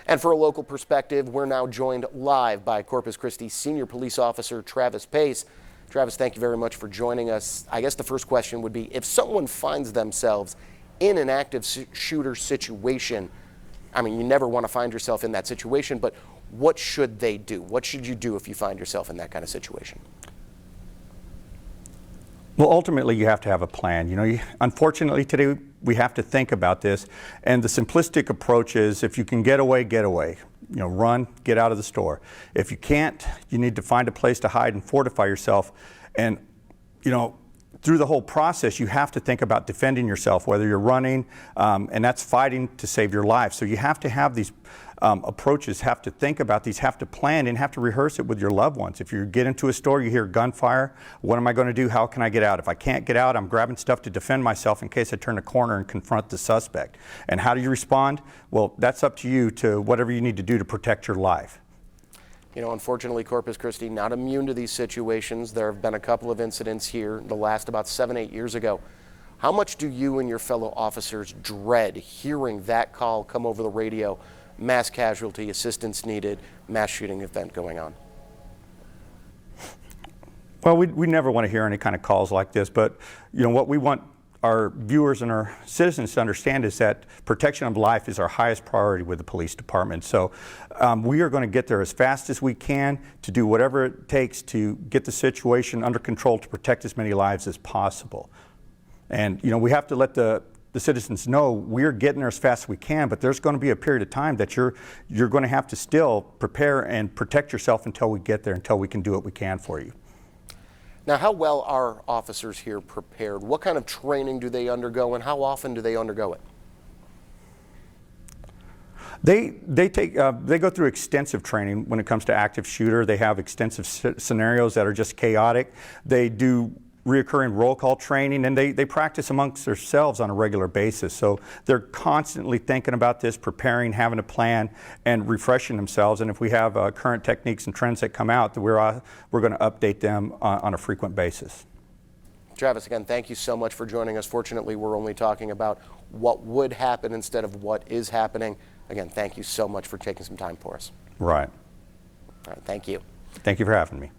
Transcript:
And for a local perspective, we're now joined live by Corpus Christi Senior Police Officer Travis Pace. Travis, thank you very much for joining us. I guess the first question would be, if someone finds themselves in an active shooter situation, I mean, you never want to find yourself in that situation, but what should they do? What should you do if you find yourself in that kind of situation? Well, ultimately, you have to have a plan. You know, unfortunately, today we have to think about this, and the simplistic approach is, if you can get away, get away. You know, run, get out of the store. If you can't, you need to find a place to hide and fortify yourself. And, you know, through the whole process, you have to think about defending yourself, whether you're running, and that's fighting to save your life. So you have to have these approaches, have to think about these, have to plan, and have to rehearse it with your loved ones. If you get into a store, you hear gunfire, what am I going to do? How can I get out? If I can't get out, I'm grabbing stuff to defend myself in case I turn a corner and confront the suspect. And how do you respond? Well, that's up to you, to whatever you need to do to protect your life. You know, unfortunately, Corpus Christi not immune to these situations. There have been a couple of incidents here, the last about 7-8 years ago. How much do you and your fellow officers dread hearing that call come over the radio, mass casualty, assistance needed, mass shooting event going on? Well, we never want to hear any kind of calls like this, but you know what we want our viewers and our citizens to understand is that protection of life is our highest priority with the police department. So we are going to get there as fast as we can to do whatever it takes to get the situation under control to protect as many lives as possible. And you know, we have to let the citizens know we're getting there as fast as we can, but there's going to be a period of time that you're going to have to still prepare and protect yourself until we get there, until we can do what we can for you. Now, how well are officers here prepared? What kind of training do they undergo, and how often do they undergo it? They go through extensive training when it comes to active shooter. They have extensive scenarios that are just chaotic. They do reoccurring roll call training, and they practice amongst themselves on a regular basis. So they're constantly thinking about this, preparing, having a plan, and refreshing themselves. And if we have current techniques and trends that come out, we're going to update them on a frequent basis. Travis, again, thank you so much for joining us. Fortunately, we're only talking about what would happen instead of what is happening. Again, thank you so much for taking some time for us. Right. All right, thank you. Thank you for having me.